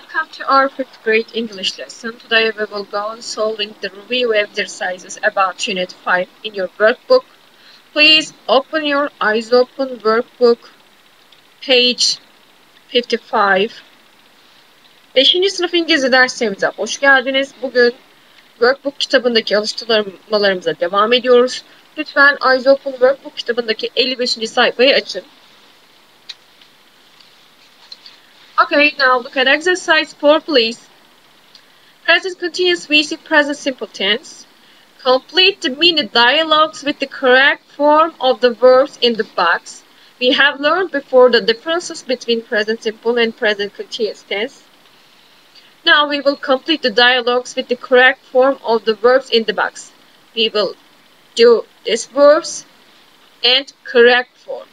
Welcome to our 5th grade English lesson. Today we will go on solving the review exercises about Unit 5 in your workbook. Please open your eyes open workbook, page 55. 5. sınıf İngilizce derslerimize hoş geldiniz. Bugün Workbook kitabındaki alıştırmalarımıza devam ediyoruz. Lütfen Eyes Open Workbook kitabındaki 55. sayfayı açın. Okay, now look at exercise 4, please. Present continuous we see present simple tense. Complete the mini dialogues with the correct form of the verbs in the box. We have learned before the differences between present simple and present continuous tense. Now we will complete the dialogues with the correct form of the verbs in the box. We will do these verbs and correct form.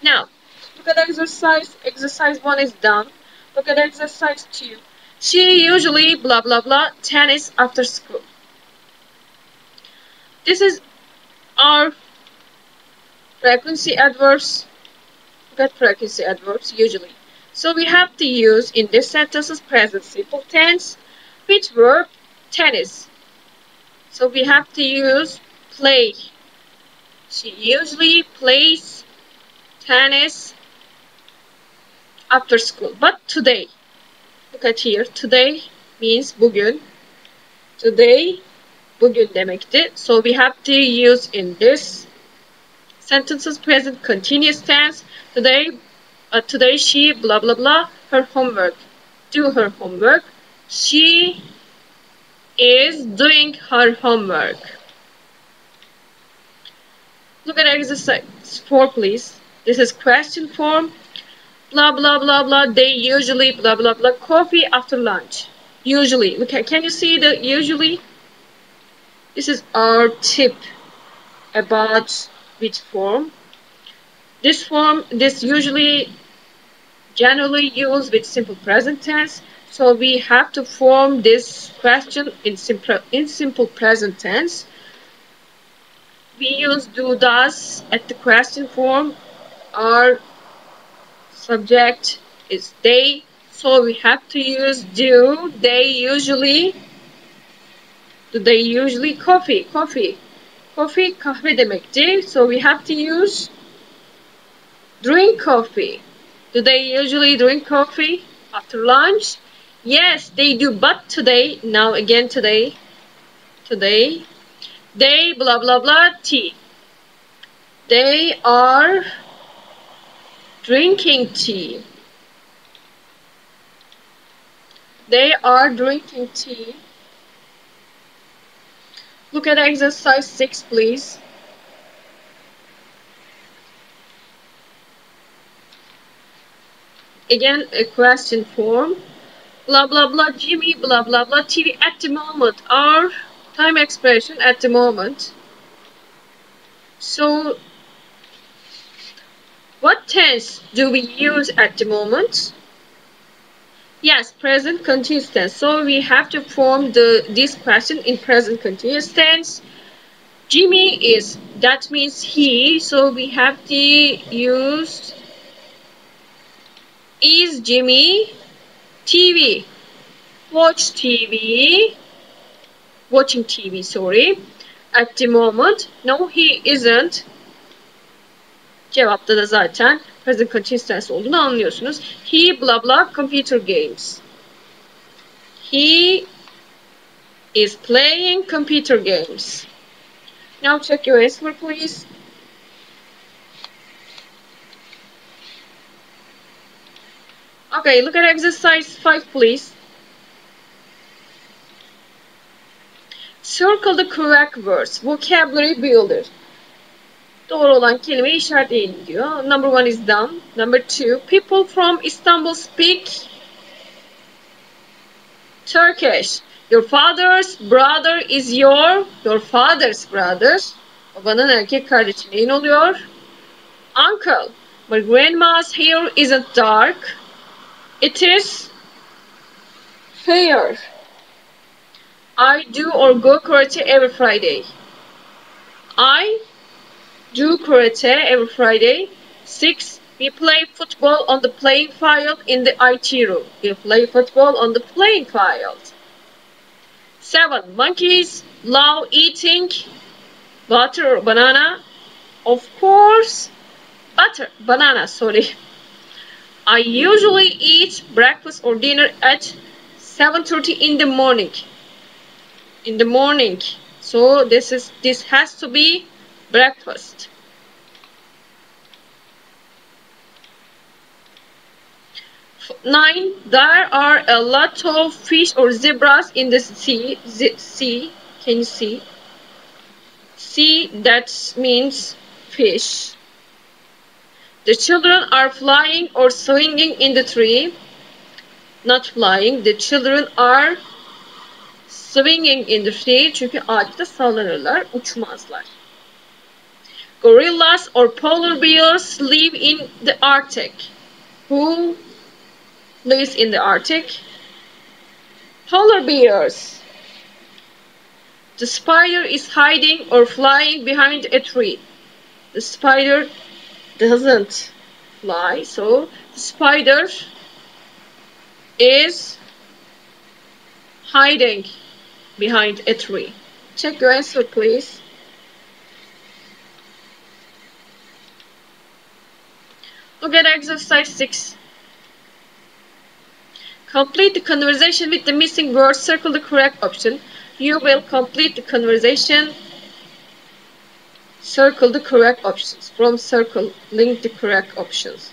Now, look at exercise. Exercise 1 is done. Look at exercise 2. She usually blah blah blah tennis after school. This is our frequency adverbs. Look at frequency adverbs usually. So we have to use in this sentences present simple tense with verb tennis. So we have to use play. She usually plays tennis after school. But today, look at here. Today means bugün. Today, bugün demekti. So we have to use in this sentences present continuous tense. Today she blah blah blah her homework. Do her homework. She is doing her homework. Look at exercise 4, please. This is question form. Blah blah blah blah. They usually blah blah blah coffee after lunch. Usually. Look at, can you see the usually? This is our tip about which form. This usually generally used with simple present tense. So we have to form this question in simple present tense. We use do, does at the question form. Our subject is they. So we have to use do. They usually coffee. Coffee kahve demekti. So we have to use drink coffee. Do they usually drink coffee after lunch? Yes, they do. But today, now again today, they blah blah blah tea. They are drinking tea. They are drinking tea. Look at exercise 6, please. Again, a question form. Blah blah blah Jimmy blah blah blah TV at the moment. Our time expression at the moment. So what tense do we use at the moment? Yes, present continuous tense. So we have to form this question in present continuous tense. Jimmy is, that means he, so we have to use is Jimmy TV. Watching TV, sorry. At the moment. No, he isn't. Cevapta da zaten present continuous tense olduğunu anlıyorsunuz. He blah blah computer games. He is playing computer games. Now check your answer, please. Okay, look at exercise 5, please. Circle the correct words. Vocabulary builder. Doğru olan kelimeyi işaretleyin diyor. Number 1 is done. Number 2, people from Istanbul speak Turkish. Your father's brother is your father's brother. Babanın erkek kardeşi neyin oluyor? Uncle. My grandma's hair isn't dark. It is fair. I do or go karate every Friday. I do karate every Friday. 6 We play football on the playing field in the IT room. We play football on the playing field. 7. Monkeys love eating butter or banana. Of course, banana, sorry. I usually eat breakfast or dinner at 7:30 in the morning. In the morning. So this has to be breakfast. 9. There are a lot of fish or zebras in the sea. Sea. Can you see? Sea, that means fish. The children are flying or swinging in the tree. Not flying. The children are swinging in the tree. Çünkü ağaçta sallanırlar, uçmazlar. Gorillas or polar bears live in the Arctic. Who lives in the Arctic? Polar bears. The spider is hiding or flying behind a tree. The spider doesn't fly, so the spider is hiding behind a tree. Check your answer, please. Look at exercise 6. Complete the conversation with the missing words. Circle the correct option. You will complete the conversation. Circle the correct options. From circle, link the correct options.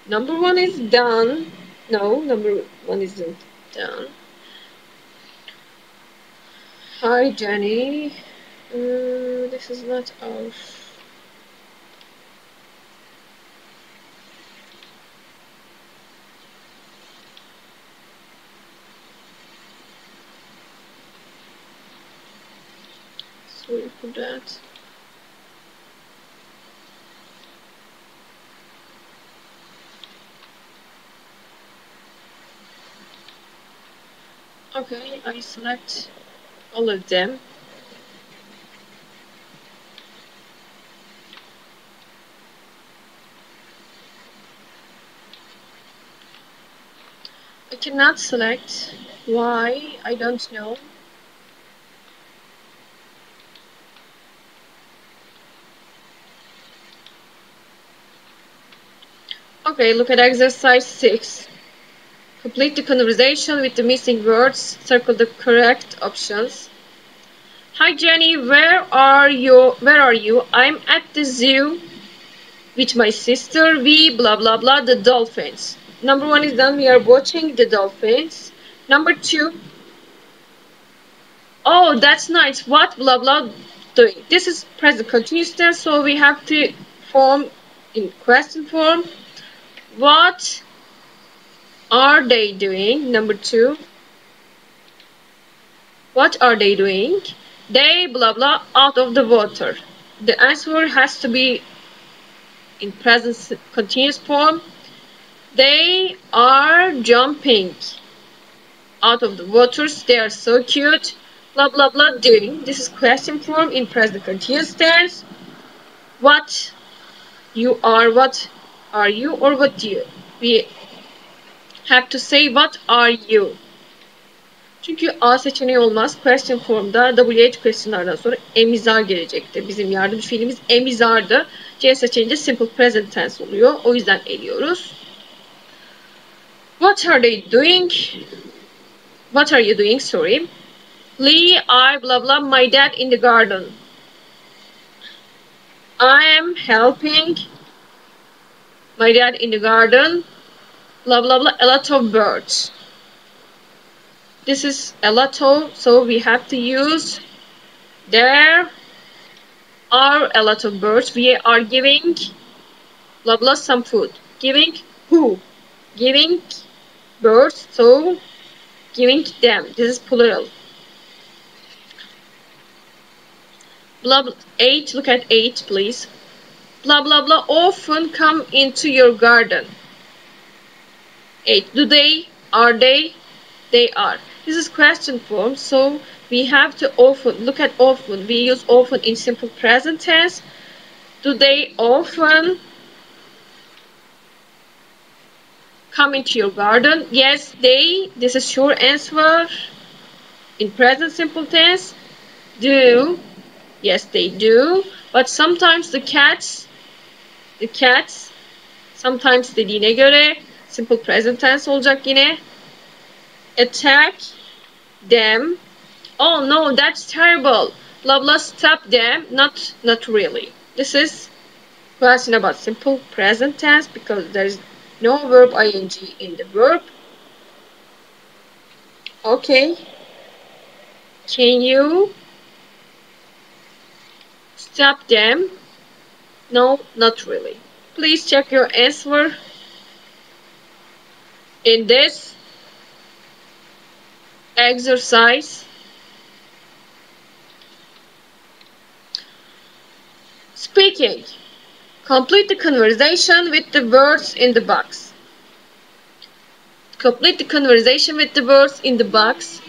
Number 1 is done. No, number 1 isn't done. Hi, Jenny. This is not ours. Sorry for that. Okay, I select all of them. I cannot select. Why? I don't know. Okay, look at exercise 6. Complete the conversation with the missing words. Circle the correct options. Hi Jenny, where are you? I'm at the zoo with my sister. We blah blah blah the dolphins. Number 1 is done. We are watching the dolphins. Number 2. Oh, that's nice. What blah blah doing? This is present continuous tense, so we have to form in question form. What are they doing? Number 2. What are they doing? They blah blah out of the water. The answer has to be in present continuous form. They are jumping out of the waters. They are so cute. Blah blah blah doing. This is question form in present continuous tense. What you are, what are you, or what do you? We have to say what are you. Çünkü A seçeneği olmaz. Question formda WH question'lardan sonra emizar gelecekti. Bizim yardımcı fiilimiz emizardı. C seçeneğince simple present tense oluyor. O yüzden eliyoruz. What are they doing? What are you doing? Sorry. Lee, I blah blah my dad in the garden. I am helping my dad in the garden. Blah blah blah a lot of birds. This is a lot of, so we have to use there are a lot of birds. We are giving blah blah some food. Giving who? Giving birds, so giving them. This is plural. Blah blah 8, look at 8 please. Blah blah blah often come into your garden. 8. Do they? Are they? They are. This is question form, so we have to often, look at often. We use often in simple present tense. Do they often come into your garden? Yes, they. This is sure answer. In present simple tense. Do. Yes, they do. But sometimes the cats, sometimes dediğine göre simple present tense olacak yine. Attack them. Oh no, that's terrible. Blah blah, stop them. Not really. This is question about simple present tense because there is no verb ing in the verb. Okay. Can you stop them? No, not really. Please check your answer in this exercise. Speaking. Complete the conversation with the words in the box. Complete the conversation with the words in the box.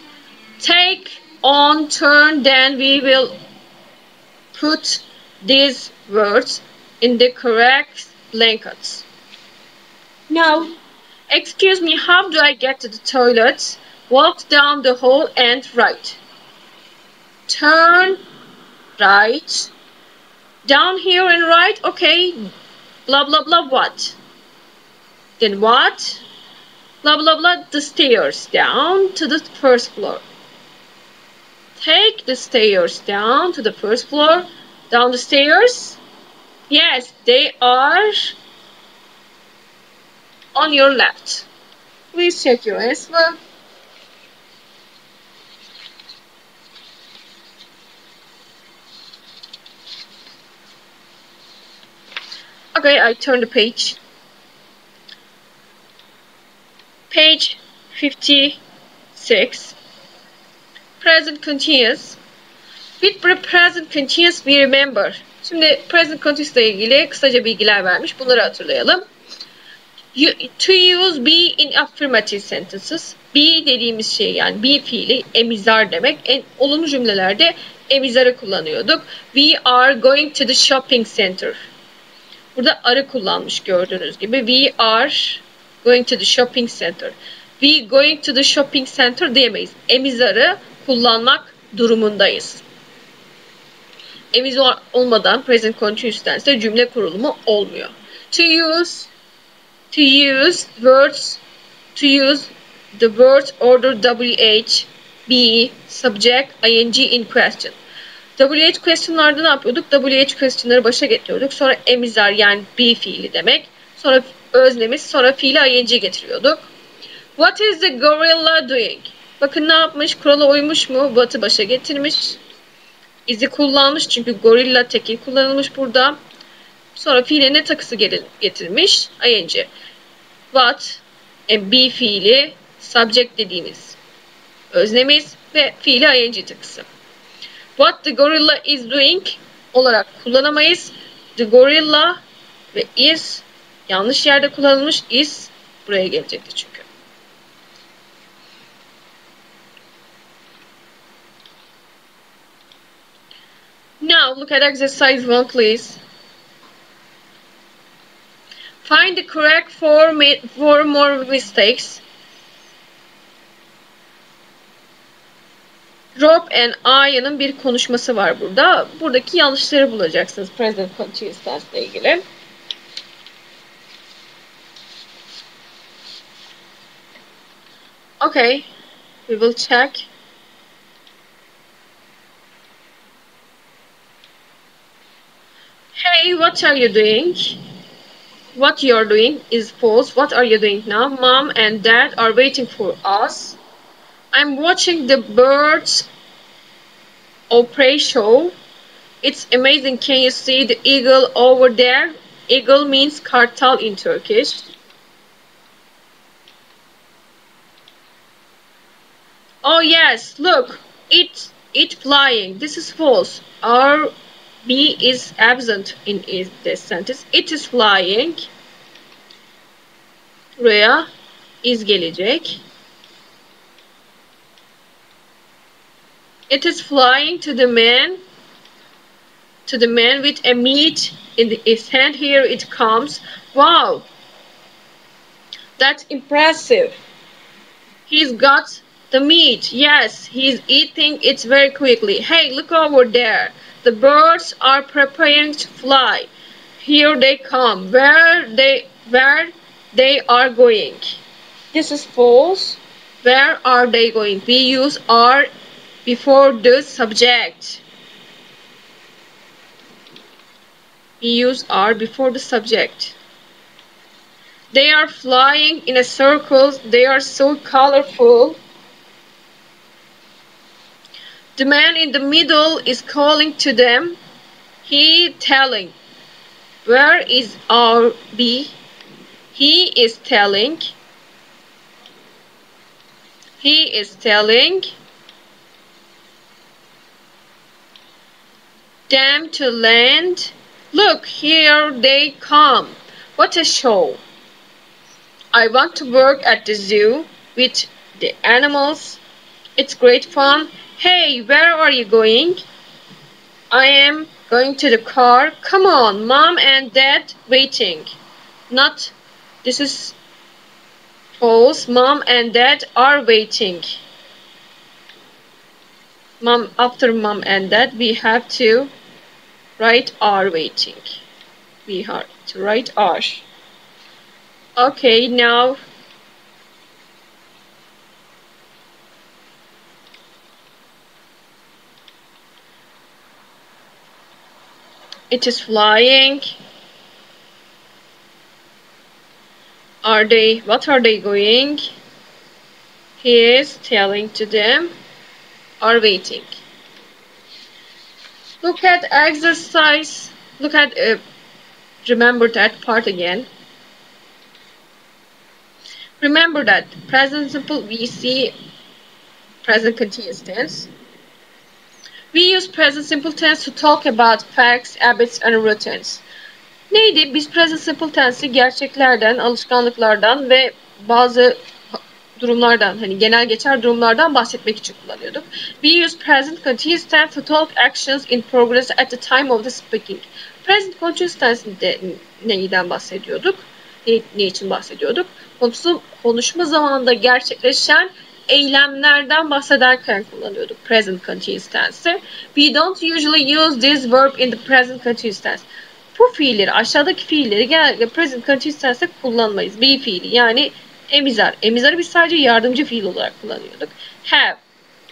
Take on turn, then we will put these words in the correct blankets. Now, excuse me, how do I get to the toilet? Walk down the hall and right. Turn right. Down here and right. Okay. Blah blah blah what? Then what? Blah blah blah the stairs down to the first floor. Take the stairs down to the first floor. Down the stairs. Yes, they are on your left. Please check your answer. Okay, I turn the page. Page 56. Present continuous. With present continuous we remember. Şimdi present continuous ile ilgili kısaca bilgiler vermiş. Bunları hatırlayalım. To use be in affirmative sentences. Be dediğimiz şey yani be fiili emizar demek. Olumlu cümlelerde emizarı kullanıyorduk. We are going to the shopping center. Burada arı kullanmış gördüğünüz gibi. We are going to the shopping center. We going to the shopping center diyemeyiz. Emizarı kullanmak durumundayız. Emizar olmadan present continuous tense'te cümle kurulumu olmuyor. To use the words order WH, be, subject, ing in question. WH question'larda ne yapıyorduk? WH question'ları başa getiriyorduk. Sonra emizar yani be fiili demek. Sonra öznemiz, sonra fiili ing getiriyorduk. What is the gorilla doing? Bakın ne yapmış? Kurala uymuş mu? What'ı başa getirmiş. Is'i kullanmış çünkü gorilla tekil kullanılmış burada. Sonra fiile ne takısı getirmiş? ing. What, be fiili, subject dediğimiz öznemiz ve fiili ing takısı. What the gorilla is doing olarak kullanamayız. The gorilla ve is yanlış yerde kullanılmış. Is buraya gelecekti çünkü. Now look at exercise 1 please. Find the correct four more mistakes. Rob and Aya'nın bir konuşması var burada. Buradaki yanlışları bulacaksınız present continuous tense ile ilgili. Okay, we will check. Hey, what are you doing? What you're doing is false. What are you doing now? Mom and Dad are waiting for us. I'm watching the birds of prey show. It's amazing. Can you see the eagle over there? Eagle means kartal in Turkish. Oh yes, look, it flying. This is false. Our be is absent in this sentence. It is flying. Buraya is gelecek. It is flying to the man to the man with a meat in his hand. Here it comes. Wow, that's impressive. He's got the meat. Yes, he's eating it very quickly. Hey, look over there. The birds are preparing to fly. Here they come. Where they are going. This is false. Where are they going? We use are before the subject. We use are before the subject. They are flying in a circle. They are so colorful. The man in the middle is calling to them. He telling. Where is our bee? He is telling. He is telling them to land. Look, here they come. What a show. I want to work at the zoo with the animals. It's great fun. Hey, where are you going? I am going to the car. Come on, Mom and Dad waiting. Not, this is false. Mom and Dad are waiting. After Mom and Dad, we have to write are waiting. We have to write are. Okay, now it is flying. What are they going? He is telling to them, are waiting. Look at exercise. Look at, remember that part again. Remember that present simple, we see present continuous tense. We use present simple tense to talk about facts, habits and routines. Neydi? Biz present simple tense'i gerçeklerden, alışkanlıklardan ve bazı durumlardan, hani genel geçer durumlardan bahsetmek için kullanıyorduk. We use present continuous tense to talk actions in progress at the time of the speaking. Present continuous tense'de neyden bahsediyorduk? Ne için bahsediyorduk? Konuşma zamanında gerçekleşen eylemlerden bahsederken kullanıyorduk present continuous tense'i. We don't usually use this verb in the present continuous tense. Bu fiilleri, aşağıdaki fiilleri genellikle present continuous tense'de kullanmayız. Be fiili yani emizar. Emizarı biz sadece yardımcı fiil olarak kullanıyorduk. Have.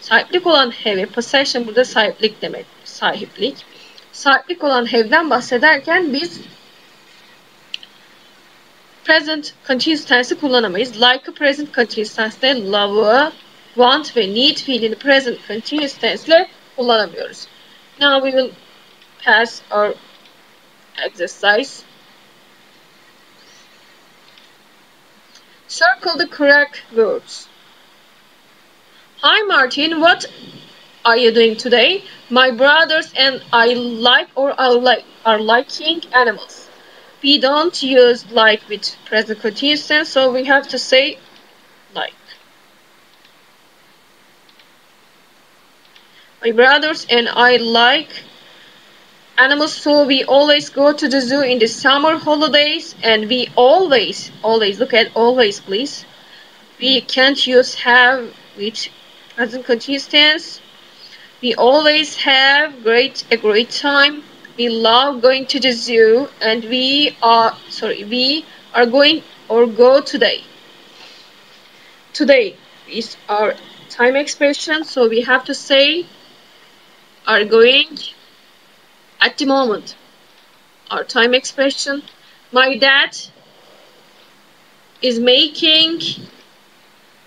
Sahiplik olan have. Possession burada sahiplik demek. Sahiplik. Sahiplik olan have'den bahsederken biz present continuous tense'i kullanamayız. Like'ı present continuous tense'de, love'ı, want ve need fiilini present continuous tense'le kullanamıyoruz. Now we will pass our exercise. Circle the correct words. Hi Martin, what are you doing today? My brothers and I are liking animals. We don't use like with present continuous tense, so we have to say like. My brothers and I like animals, so we always go to the zoo in the summer holidays, and we always, look at always please. We can't use have with present continuous tense. We always have a great time. We love going to the zoo, and we are going or go today. Today is our time expression, so we have to say are going at the moment. Our time expression. My dad is making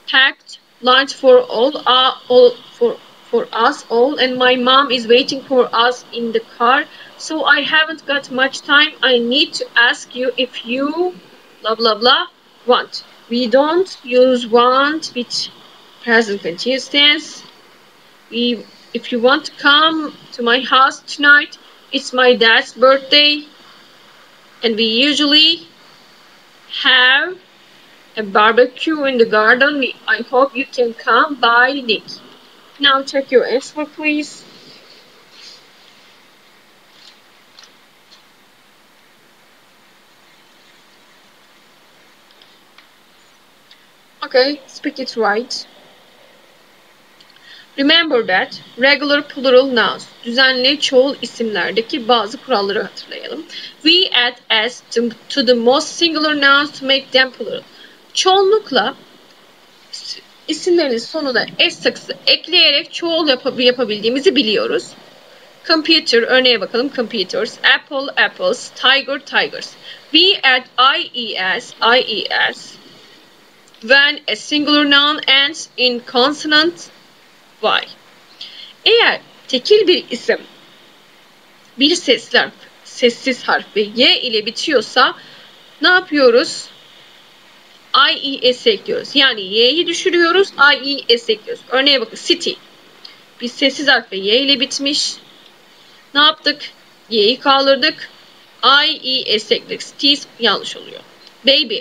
packed lunch for for us all, and my mom is waiting for us in the car. So I haven't got much time. I need to ask you if you blah blah blah want. We don't use want with present continuous tense. If you want to come to my house tonight, it's my dad's birthday, and we usually have a barbecue in the garden. I hope you can come by, Nick. Now check your answer, please. Okay, speak it right. Remember that regular plural nouns, düzenli çoğul isimlerdeki bazı kuralları hatırlayalım. We add s to the most singular nouns to make them plural. Çoğunlukla isimlerin sonuna s takısı ekleyerek çoğul yapabildiğimizi biliyoruz. Computer, örneğe bakalım. Computers, apple, apples, tiger, tigers. We add ies when a singular noun ends in consonant y. Eğer tekil bir isim bir sessiz harf ve y ile bitiyorsa ne yapıyoruz? ies ekliyoruz. Yani y'yi düşürüyoruz, ies ekliyoruz. Örneğe bakın. City. Bir sessiz harf ve y ile bitmiş. Ne yaptık? Y'yi kaldırdık. ies ekledik. Cities yanlış oluyor. Baby.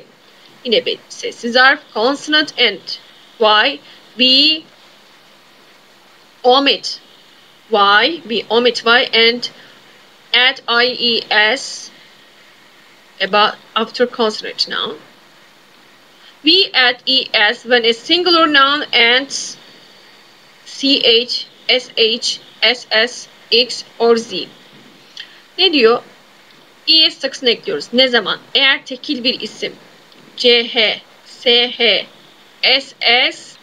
Yine bir sessiz harf. Consonant and y. We omit y. We omit y and add ies after consonant noun. We add es when a singular noun ends ch, sh, ss, x or z. Ne diyor? Es takısını ekliyoruz. Ne zaman? Eğer tekil bir isim ch, sh, ss,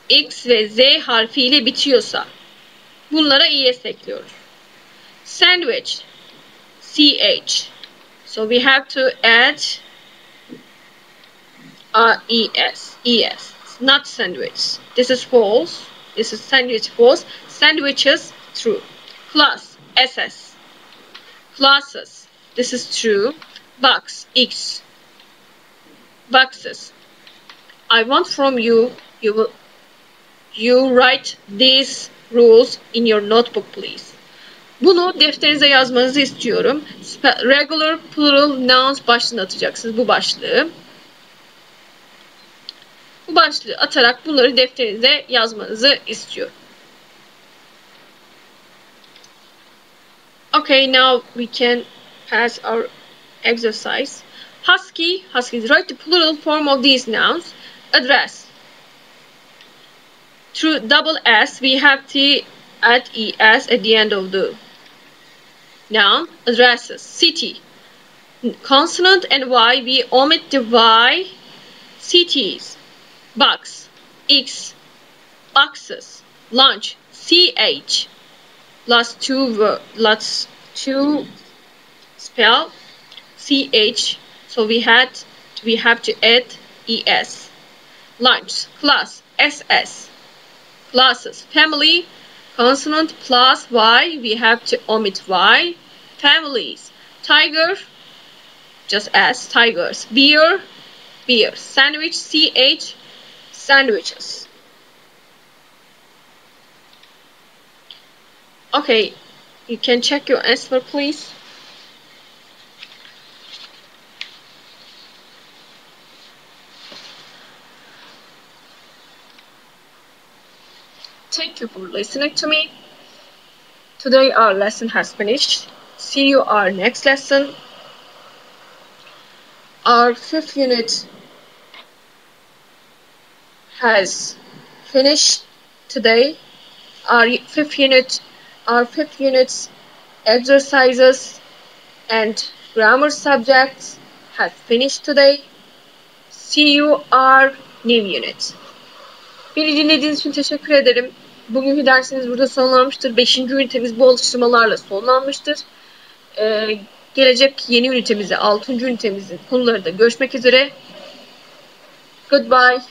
x ve z harfiyle bitiyorsa bunlara es ekliyoruz. Sandwich, ch. So we have to add es. It's not sandwich. This is false. This is sandwich false. Sandwiches true. Class, ss. Classes. This is true. Box, x. Boxes. I want from you, you write these rules in your notebook please. Bunu defterinize yazmanızı istiyorum. Regular plural nouns başlığına atacaksınız bu başlığı. Bu başlığı atarak bunları defterinize yazmanızı istiyorum. Okay, now we can pass our exercise. Husky, write the plural form of these nouns. Address. Through double S, we have to add es at the end of the noun. Addresses. City. Consonant and y, we omit the y. Cities. Box. X. Boxes. Lunch. ch. Last two spell ch. So we have to add es. Lunch. Class. ss. Classes. Family. Consonant plus y. We have to omit y. Families. Tiger. Just s. Tigers. Beer. Beer. Sandwich. ch. Sandwiches. Okay, you can check your answer, please. Thank you for listening to me. Today our lesson has finished. See you our next lesson. Our fifth unit has finished today. Our fifth unit's exercises and grammar subjects have finished today. See you our new unit. Beni dinlediğiniz için teşekkür ederim. Bugünkü dersimiz burada sonlanmıştır. 5. ünitemiz bu alıştırmalarla sonlanmıştır. Gelecek yeni ünitemizi, 6. ünitemizin konularında görüşmek üzere. Goodbye.